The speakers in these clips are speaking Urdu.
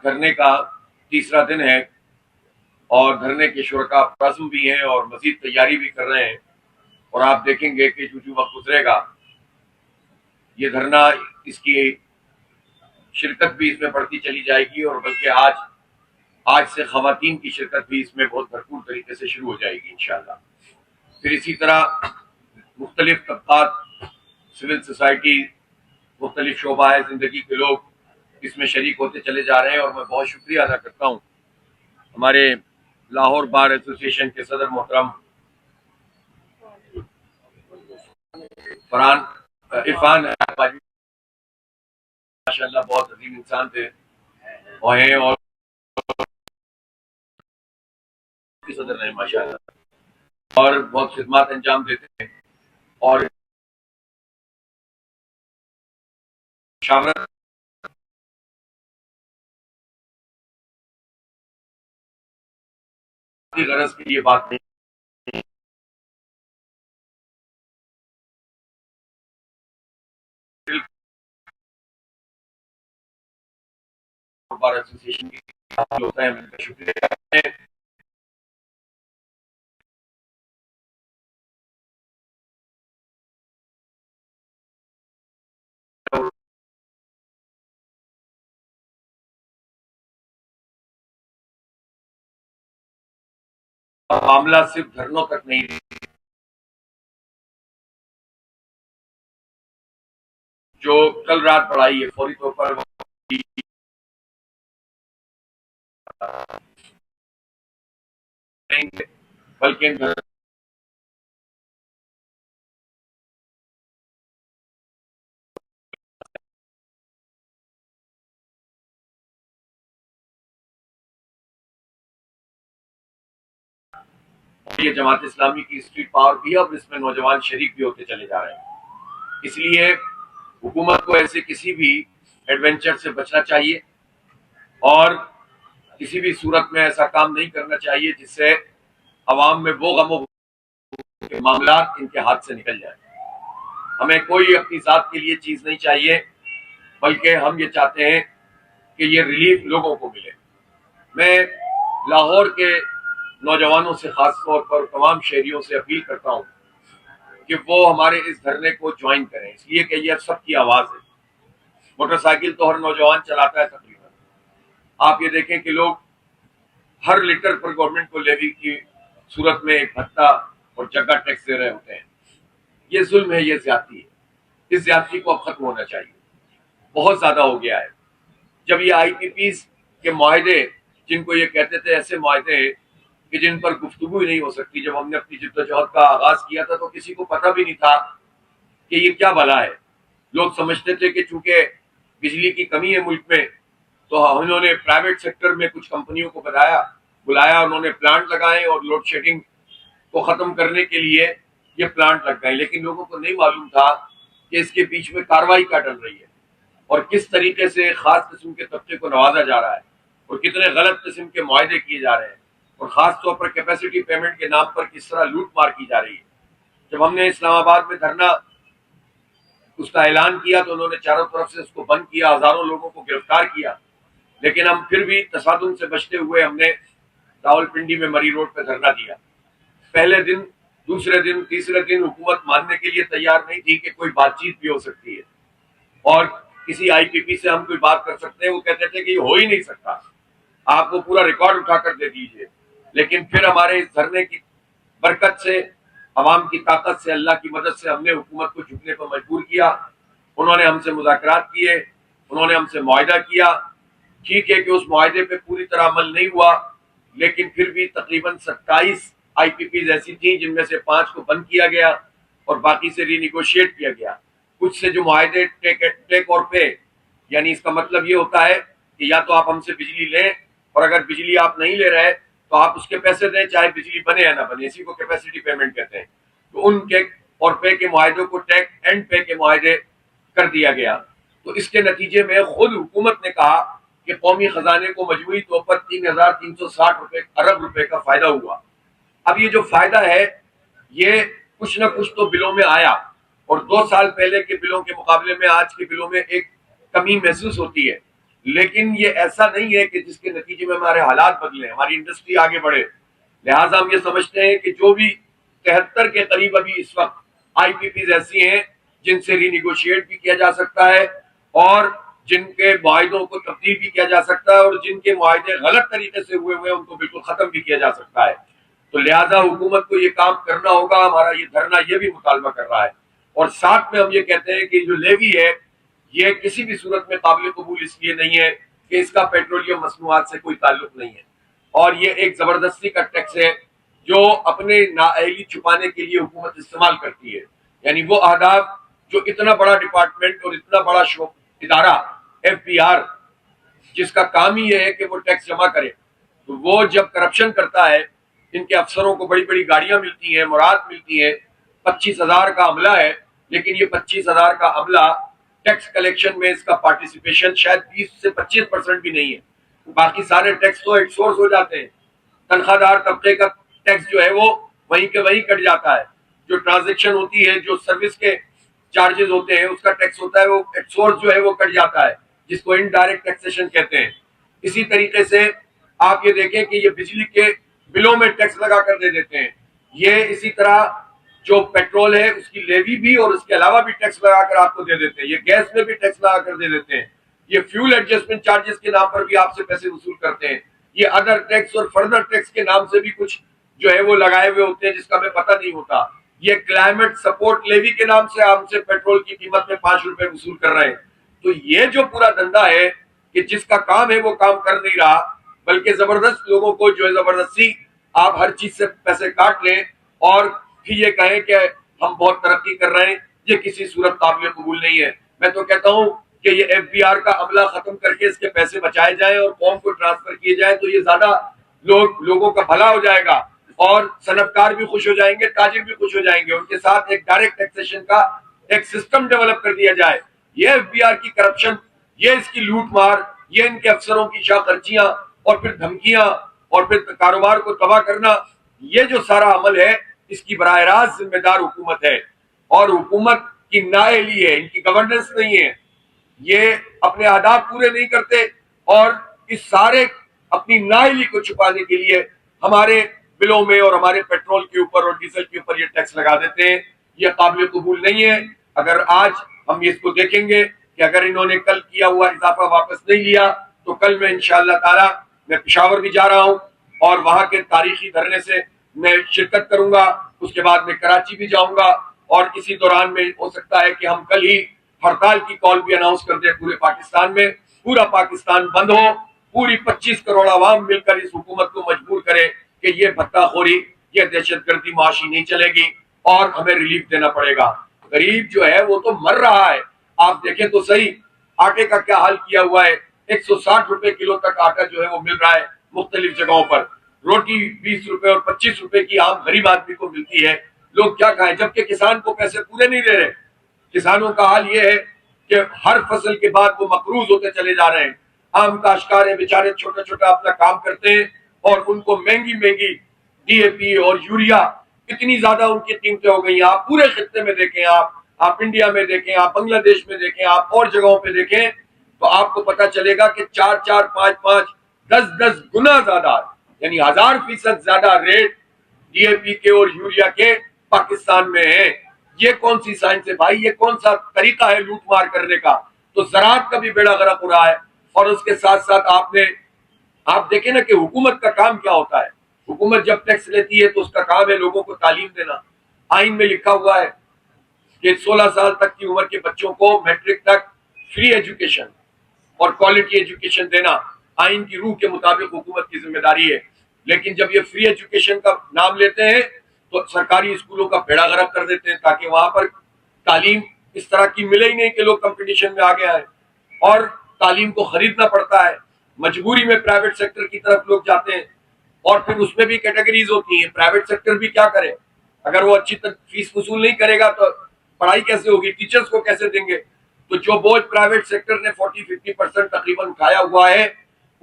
دھرنے کا تیسرا دن ہے اور دھرنے کے شرکاء پرعزم بھی ہیں اور مزید تیاری بھی کر رہے ہیں، اور آپ دیکھیں گے کہ جو وقت گزرے گا یہ دھرنا، اس کی شرکت بھی اس میں بڑھتی چلی جائے گی، اور بلکہ آج سے خواتین کی شرکت بھی اس میں بہت بھرپور طریقے سے شروع ہو جائے گی انشاءاللہ۔ پھر اسی طرح مختلف طبقات، سول سوسائٹی، مختلف شعبہ زندگی کے لوگ اس میں شریک ہوتے چلے جا رہے ہیں، اور میں بہت شکریہ ادا کرتا ہوں ہمارے لاہور بار ایسوسی ایشن کے صدر محترم عرفان ماشاءاللہ بہت عظیم انسان تھے اور ہیں، اور صدر رہے ماشاءاللہ، اور بہت خدمات انجام دیتے ہیں، اور مشاورت کی غرض کی یہ بات نہیں، بار ایسوسی ایشن کی ہوتا ہے، میں کا شکریہ۔ معاملہ صرف دھرنوں تک نہیں، جو کل رات پڑھائی ہے فوری طور پر بلکہ یہ جماعت اسلامی کی اسٹریٹ پاور بھی ہے، اور اس میں نوجوان شریک بھی ہوتے چلے جا رہے ہیں۔ اس لیے حکومت کو ایسے کسی بھی ایڈونچر سے بچنا چاہیے، اور کسی بھی صورت میں ایسا کام نہیں کرنا چاہیے جس سے عوام میں وہ غم و کے معاملات ان کے ہاتھ سے نکل جائیں۔ ہمیں کوئی اپنی ذات کے لیے چیز نہیں چاہیے، بلکہ ہم یہ چاہتے ہیں کہ یہ ریلیف لوگوں کو ملے۔ میں لاہور کے نوجوانوں سے خاص طور پر تمام شہریوں سے اپیل کرتا ہوں کہ وہ ہمارے اس دھرنے کو جوائن کریں، اس لیے کہ یہ سب کی آواز ہے۔ موٹر سائیکل تو ہر نوجوان چلاتا ہے تقریباً، آپ یہ دیکھیں کہ لوگ ہر لیٹر پر گورنمنٹ کو لیوی کی صورت میں ایک بھتہ اور جگہ ٹیکس دے رہے ہوتے ہیں۔ یہ ظلم ہے، یہ زیادتی ہے، اس زیادتی کو اب ختم ہونا چاہیے، بہت زیادہ ہو گیا ہے۔ جب یہ آئی پی پیز کے معاہدے، جن کو یہ کہتے تھے ایسے معاہدے ہیں کہ جن پر گفتگو ہی نہیں ہو سکتی، جب ہم نے اپنی جدوجہد کا آغاز کیا تھا تو کسی کو پتہ بھی نہیں تھا کہ یہ کیا بلا ہے۔ لوگ سمجھتے تھے کہ چونکہ بجلی کی کمی ہے ملک میں، تو انہوں نے پرائیویٹ سیکٹر میں کچھ کمپنیوں کو بلایا، انہوں نے پلانٹ لگائے اور لوڈ شیڈنگ کو ختم کرنے کے لیے یہ پلانٹ لگ گئے، لیکن لوگوں کو نہیں معلوم تھا کہ اس کے بیچ میں کارروائی کیا ڈل رہی ہے، اور کس طریقے سے خاص قسم کے طبقے کو نوازا جا رہا ہے، اور کتنے غلط قسم کے معاہدے کیے جا رہے ہیں، اور خاص طور پر کیپیسٹی پیمنٹ کے نام پر کس طرح لوٹ مار کی جا رہی ہے۔ جب ہم نے اسلام آباد میں دھرنا اس کا اعلان کیا تو انہوں نے چاروں طرف سے اس کو بند کیا، ہزاروں لوگوں کو گرفتار کیا، لیکن ہم پھر بھی تصادم سے بچتے ہوئے ہم نے راولپنڈی میں مری روڈ پہ دھرنا دیا۔ پہلے دن، دوسرے دن، تیسرے دن حکومت ماننے کے لیے تیار نہیں تھی کہ کوئی بات چیت بھی ہو سکتی ہے، اور کسی آئی پی پی سے ہم کوئی بات کر سکتے ہیں، وہ کہتے تھے کہ یہ ہو ہی نہیں سکتا، آپ کو پورا ریکارڈ اٹھا کر دے دیجئے۔ لیکن پھر ہمارے اس دھرنے کی برکت سے، عوام کی طاقت سے، اللہ کی مدد سے ہم نے حکومت کو جھکنے پر مجبور کیا۔ انہوں نے ہم سے مذاکرات کیے، انہوں نے ہم سے معاہدہ کیا۔ ٹھیک ہے کہ اس معاہدے پہ پوری طرح عمل نہیں ہوا، لیکن پھر بھی تقریباً 27 آئی پی پیز ایسی تھیں جن میں سے 5 کو بند کیا گیا اور باقی سے ری نیگوشیٹ کیا گیا۔ کچھ سے جو معاہدے ٹیک اور پے، یعنی اس کا مطلب یہ ہوتا ہے کہ یا تو آپ ہم سے بجلی لیں، اور اگر بجلی آپ نہیں لے رہے تو آپ اس کے پیسے دیں، چاہے بجلی بنے یا نہ بنے، اسی کو کیپیسٹی پیمنٹ کہتے ہیں۔ تو ان ٹیک اور پے کے معاہدوں کو ٹیک اینڈ پے کے معاہدے کر دیا گیا۔ تو اس کے نتیجے میں خود حکومت نے کہا کہ قومی خزانے کو مجموعی طور پر 3,360 ارب روپے کا فائدہ ہوا۔ اب یہ جو فائدہ ہے یہ کچھ نہ کچھ تو بلوں میں آیا، اور 2 سال پہلے کے بلوں کے مقابلے میں آج کے بلوں میں ایک کمی محسوس ہوتی ہے، لیکن یہ ایسا نہیں ہے کہ جس کے نتیجے میں ہمارے حالات بدلیں، ہماری انڈسٹری آگے بڑھے. لہٰذا ہم یہ سمجھتے ہیں کہ جو بھی 73 کے قریب ابھی اس وقت آئی پی پیز ایسی ہیں جن سے ری نیگوشیٹ بھی کیا جا سکتا ہے اور جن کے معاہدوں کو تبدیل بھی کیا جا سکتا ہے اور جن کے معاہدے غلط طریقے سے ہوئے ہیں ان کو بالکل ختم بھی کیا جا سکتا ہے. تو لہٰذا حکومت کو یہ کام کرنا ہوگا. ہمارا یہ دھرنا یہ بھی مطالبہ کر رہا ہے اور ساتھ میں ہم یہ کہتے ہیں کہ جو لیوی ہے یہ کسی بھی صورت میں قابل قبول اس لیے نہیں ہے کہ اس کا پیٹرولیم مصنوعات سے کوئی تعلق نہیں ہے اور یہ ایک زبردستی کا ٹیکس ہے جو اپنے نااہلی چھپانے کے لیے حکومت استعمال کرتی ہے. یعنی وہ اہداف جو اتنا بڑا ڈپارٹمنٹ اور اتنا بڑا ادارہ ایف بی آر جس کا کام ہی یہ ہے کہ وہ ٹیکس جمع کرے، تو وہ جب کرپشن کرتا ہے، ان کے افسروں کو بڑی بڑی گاڑیاں ملتی ہیں، مراد ملتی ہیں، 25,000 کا عملہ ہے، لیکن یہ 25,000 کا عملہ ٹیکس کلیکشن میں اس کا پارٹیسپیشن شاید 20 سے 25% بھی نہیں ہے. باقی سارے ٹیکس تو ایک سورس ہو جاتے ہیں. تنخواہ دار طبقے کا ٹیکس جو ہے وہ وہیں کے وہیں کٹ جاتا ہے. جو ٹرانزیکشن ہوتی ہے، جو سروس کے چارجز ہوتے ہیں، اس کا ٹیکس ہوتا ہے، وہ ایک سورس جو ہے وہ کٹ جاتا ہے جس کو انڈائریکٹ ٹیکسیشن کہتے ہیں. اسی طریقے سے آپ یہ دیکھیں کہ یہ بجلی کے بلوں میں ٹیکس لگا کر دے دیتے ہیں. یہ اسی طرح جو پیٹرول ہے اس کی لیوی بھی اور اس کے علاوہ بھی ٹیکس لگا کر آپ کو دے دیتے ہیں. یہ گیس میں بھی ٹیکس لگا کر دے دیتے ہیں. یہ فیول ایڈجسٹمنٹ چارجز کے نام پر بھی آپ سے پیسے وصول کرتے ہیں. یہ ادر ٹیکس اور فردر ٹیکس کے نام سے بھی کچھ جو ہے وہ لگائے ہوئے ہوتے ہیں جس کا ہمیں پتہ نہیں ہوتا. یہ کلائمیٹ سپورٹ لیوی کے نام سے ہم سے پیٹرول کی قیمت میں 5 روپے وصول کر رہے ہیں. تو یہ جو پورا دھندا ہے کہ جس کا کام ہے وہ کام کر نہیں رہا، بلکہ زبردست لوگوں کو جو ہے زبردستی آپ ہر چیز سے پیسے کاٹ لیں اور پھر یہ کہیں کہ ہم بہت ترقی کر رہے ہیں، یہ کسی صورت قابل قبول نہیں ہے. میں تو کہتا ہوں کہ یہ ایف بی آر کا عملہ ختم کر کے اس کے پیسے بچائے جائیں اور قوم کو ٹرانسفر کیے جائیں تو یہ زیادہ لوگوں کا بھلا ہو جائے گا اور صنعت کار بھی خوش ہو جائیں گے، تاجر بھی خوش ہو جائیں گے. ان کے ساتھ ایک ڈائریکٹ ٹیکسیشن کا ایک سسٹم ڈیولپ کر دیا جائے. یہ ایف بی آر کی کرپشن، یہ اس کی لوٹ مار، یہ ان کے افسروں کی شاہ خرچیاں اور پھر دھمکیاں اور پھر کاروبار کو تباہ کرنا، یہ جو سارا عمل ہے اس کی براہ راست ذمہ دار حکومت ہے اور حکومت کی نااہلی ہے، ان کی گورننس نہیں ہے. یہ اپنے اہداف پورے نہیں کرتے اور اس سارے اپنی نااہلی کو چھپانے کے لیے ہمارے بلوں میں اور ہمارے پیٹرول کے اوپر اور ڈیزل کے اوپر یہ ٹیکس لگا دیتے ہیں. یہ قابل قبول نہیں ہے. اگر آج ہم اس کو دیکھیں گے کہ اگر انہوں نے کل کیا ہوا اضافہ واپس نہیں لیا تو کل میں انشاءاللہ تعالی میں پشاور بھی جا رہا ہوں اور وہاں کے تاریخی دھرنے سے میں شرکت کروں گا. اس کے بعد میں کراچی بھی جاؤں گا اور اسی دوران میں ہو سکتا ہے کہ ہم کل ہی ہڑتال کی کال بھی اناؤنس کر دیں پورے پاکستان میں. پورا پاکستان بند ہو، پوری 25 کروڑ عوام مل کر اس حکومت کو مجبور کرے کہ یہ بھتہ خوری، یہ دہشت گردی معاشی نہیں چلے گی اور ہمیں ریلیف دینا پڑے گا. غریب جو ہے وہ تو مر رہا ہے. آپ دیکھیں تو صحیح آٹے کا کیا حال کیا ہوا ہے. 160 روپے کلو تک آٹا جو ہے وہ مل رہا ہے مختلف جگہوں پر. روٹی 20 روپے اور 25 روپے کی عام غریب آدمی کو ملتی ہے. لوگ کیا کھائیں جبکہ کسان کو پیسے پورے نہیں دے رہے. کسانوں کا حال یہ ہے کہ ہر فصل کے بعد وہ مقروض ہوتے چلے جا رہے ہیں. عام کاشتکار ہیں بیچارے، چھوٹا چھوٹا اپنا کام کرتے ہیں اور ان کو مہنگی مہنگی ڈی اے پی اور یوریا اتنی زیادہ ان کی قیمتیں ہو گئی ہیں. آپ پورے خطے میں دیکھیں، آپ انڈیا میں دیکھیں، آپ بنگلہ دیش میں دیکھیں، آپ اور جگہوں پہ دیکھیں تو آپ کو پتا چلے گا کہ 4 5 10 گنا زیادہ، یعنی 1000% زیادہ ریٹ ڈی اے پی کے اور یوریا کے پاکستان میں ہیں. یہ کون سی سائنس ہے بھائی؟ یہ کون سا طریقہ ہے لوٹ مار کرنے کا؟ تو زراعت کا بھی بیڑا غرق ہو رہا ہے. اور اس کے ساتھ ساتھ آپ دیکھیں نا کہ حکومت کا کام کیا ہوتا ہے. حکومت جب ٹیکس لیتی ہے تو اس کا کام ہے لوگوں کو تعلیم دینا. آئین میں لکھا ہوا ہے کہ 16 سال تک کی عمر کے بچوں کو میٹرک تک فری ایجوکیشن اور کوالٹی ایجوکیشن دینا آئین کی روح کے مطابق حکومت کی ذمہ داری ہے. لیکن جب یہ فری ایجوکیشن کا نام لیتے ہیں تو سرکاری اسکولوں کا بیڑا غرق کر دیتے ہیں تاکہ وہاں پر تعلیم اس طرح کی ملے ہی نہیں کہ لوگ کمپٹیشن میں آگے آئیں اور تعلیم کو خریدنا پڑتا ہے. مجبوری میں پرائیویٹ سیکٹر کی طرف لوگ جاتے ہیں اور پھر اس میں بھی کیٹیگریز ہوتی ہیں. پرائیویٹ سیکٹر بھی کیا کرے؟ اگر وہ اچھی فیس وصول نہیں کرے گا تو پڑھائی کیسے ہوگی؟ ٹیچرز کو کیسے دیں گے؟ تو جو بوجھ پرائیویٹ سیکٹر نے 40-50% تقریباً اٹھایا ہوا ہے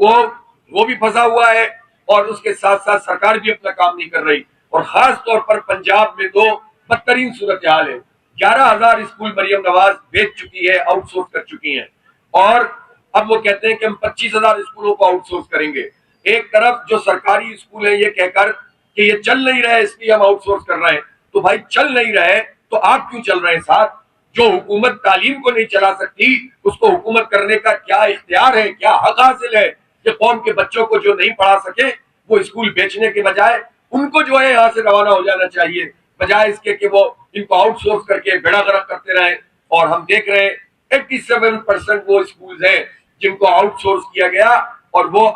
وہ بھی پھنسا ہوا ہے اور اس کے ساتھ ساتھ سرکار بھی اپنا کام نہیں کر رہی. اور خاص طور پر پنجاب میں تو بدترین صورتحال ہے. 11,000 اسکول مریم نواز بیچ چکی ہے، آؤٹ سورس کر چکی ہیں اور اب وہ کہتے ہیں کہ ہم 25,000 اسکولوں کو آؤٹ سورس کریں گے. ایک طرف جو سرکاری اسکول ہے یہ کہہ کر کہ یہ چل نہیں رہے اس لیے ہم آؤٹ سورس کر رہے ہیں. تو بھائی چل نہیں رہے تو آپ کیوں چل رہے ہیں ساتھ؟ جو حکومت تعلیم کو نہیں چلا سکتی اس کو حکومت کرنے کا کیا اختیار ہے, کیا حق حاصل ہے کہ قوم کے بچوں کو جو نہیں پڑھا سکے وہ اسکول بیچنے کے بجائے ان کو جو ہے یہاں سے روانہ ہو جانا چاہیے, بجائے اس کے کہ وہ ان کو آؤٹ سورس کر کے بیڑا غرق کرتے رہیں. اور ہم دیکھ رہے ہیں 87% وہ اسکولز ہیں جن کو آؤٹ سورس کیا گیا اور وہ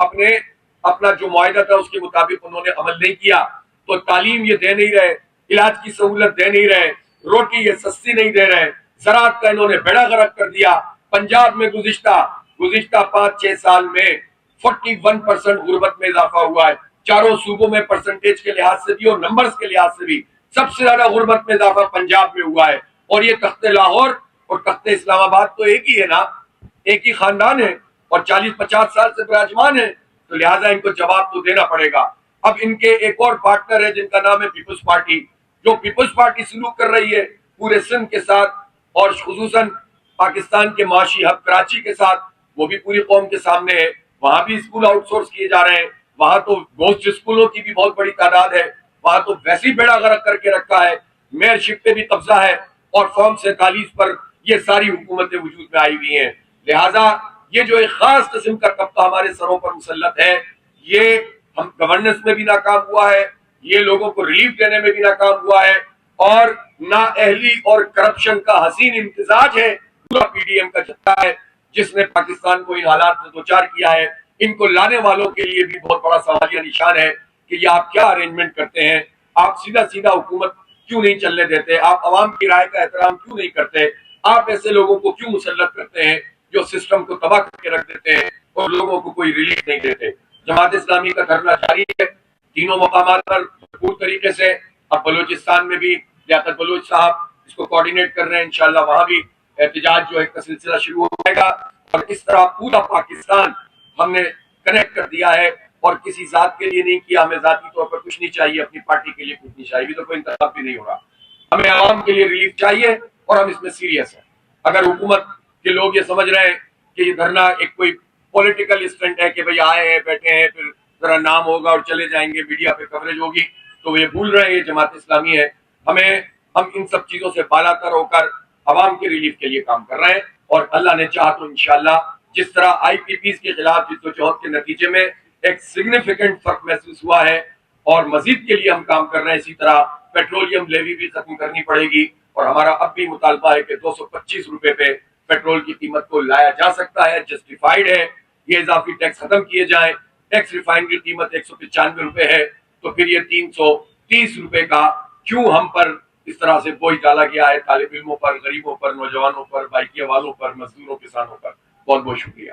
اپنا جو معاہدہ تھا اس کے مطابق انہوں نے عمل نہیں کیا. تو تعلیم یہ دے نہیں رہے, علاج کی سہولت دے نہیں رہے, روٹی یہ سستی نہیں دے رہے, زراعت کا انہوں نے بیڑا غرق کر دیا. پنجاب میں گزشتہ 5-6 سال میں 41% غربت میں اضافہ ہوا ہے. چاروں صوبوں میں پرسنٹیج کے لحاظ سے بھی اور نمبرز کے لحاظ سے بھی سب سے زیادہ غربت میں اضافہ پنجاب میں ہوا ہے. اور یہ تخت لاہور اور تخت اسلام آباد تو ایک ہی ہے نا, ایک ہی خاندان ہے اور 40-50 سال سے براجمان ہے, تو لہٰذا ان کو جواب تو دینا پڑے گا. اب ان کے ایک اور پارٹنر ہے جن کا نام ہے پیپلز پارٹی, جو پیپلز پارٹی سلوک کر رہی ہے پورے سندھ کے ساتھ اور خصوصاً پاکستان کے معاشی ہب کراچی کے ساتھ, وہ بھی پوری قوم کے سامنے ہے. وہاں بھی اسکول آؤٹ سورس کیے جا رہے ہیں, وہاں تو گوشت اسکولوں کی بھی بہت بڑی تعداد ہے, وہاں تو ویسے ہی بیڑا غرق کر کے رکھا ہے, میئر شپ پہ بھی قبضہ ہے اور فارم 47 پر یہ ساری حکومتیں وجود میں آئی ہوئی ہیں. لہٰذا یہ جو ایک خاص قسم کا طبقہ ہمارے سروں پر مسلط ہے, یہ ہم گورننس میں بھی ناکام ہوا ہے, یہ لوگوں کو ریلیف دینے میں بھی ناکام ہوا ہے, اور نااہلی اور کرپشن کا حسین امتزاج ہے پورا پی ڈی ایم کا جتھا ہے جس نے پاکستان کو ان حالات میں دوچار کیا ہے. ان کو لانے والوں کے لیے بھی بہت بڑا سوالیہ نشان ہے کہ یہ آپ کیا ارینجمنٹ کرتے ہیں, آپ سیدھا سیدھا حکومت کیوں نہیں چلنے دیتے, آپ عوام کی رائے کا احترام کیوں نہیں کرتے, آپ ایسے لوگوں کو کیوں مسلط کرتے ہیں جو سسٹم کو تباہ کر کے رکھ دیتے ہیں اور لوگوں کو کوئی ریلیف نہیں دیتے. جماعت اسلامی کا دھرنا جاری ہے تینوں مقامات پر بھرپور طریقے سے. اب بلوچستان میں بھی لیاقت بلوچ صاحب اس کو کوارڈینیٹ کر رہے ہیں, انشاءاللہ وہاں بھی احتجاج جو ہے کا سلسلہ شروع ہو جائے گا. اور اس طرح پورا پاکستان ہم نے کنیکٹ کر دیا ہے, اور کسی ذات کے لیے نہیں کیا, ہمیں ذاتی طور پر کچھ نہیں چاہیے, اپنی پارٹی کے لیے کچھ نہیں چاہیے, تو کوئی انتخاب بھی نہیں ہو رہا. ہمیں عوام کے لیے ریلیف چاہیے اور ہم اس میں سیریس ہیں. اگر حکومت کے لوگ یہ سمجھ رہے ہیں کہ یہ دھرنا ایک کوئی پولیٹیکل اسٹنٹ ہے کہ بھئی آئے ہیں بیٹھے ہیں پھر ذرا نام ہوگا اور چلے جائیں گے, میڈیا پہ کوریج ہوگی, تو وہ یہ بھول رہے ہیں یہ جماعت اسلامی ہے. ہم ان سب چیزوں سے بالا تر ہو کر عوام کے ریلیف کے لیے کام کر رہے ہیں, اور اللہ نے چاہا تو انشاءاللہ جس طرح آئی پی پیز کے خلاف جدوجہد کے نتیجے میں ایک سگنیفیکنٹ فرق محسوس ہوا ہے اور مزید کے لیے ہم کام کر رہے ہیں, اسی طرح پیٹرولیم لیوی بھی ختم کرنی پڑے گی. اور ہمارا اب بھی مطالبہ ہے کہ 225 روپے پہ پیٹرول کی قیمت کو لایا جا سکتا ہے, جسٹیفائیڈ ہے, یہ اضافی ٹیکس ختم کیے جائیں. ایکس ریفائنری قیمت 195 روپے ہے, تو پھر یہ 330 روپے کا کیوں ہم پر اس طرح سے بوجھ ڈالا گیا ہے, طالب علموں پر, غریبوں پر, نوجوانوں پر, بائکیہ والوں پر, مزدوروں, کسانوں پر. بہت بہت شکریہ.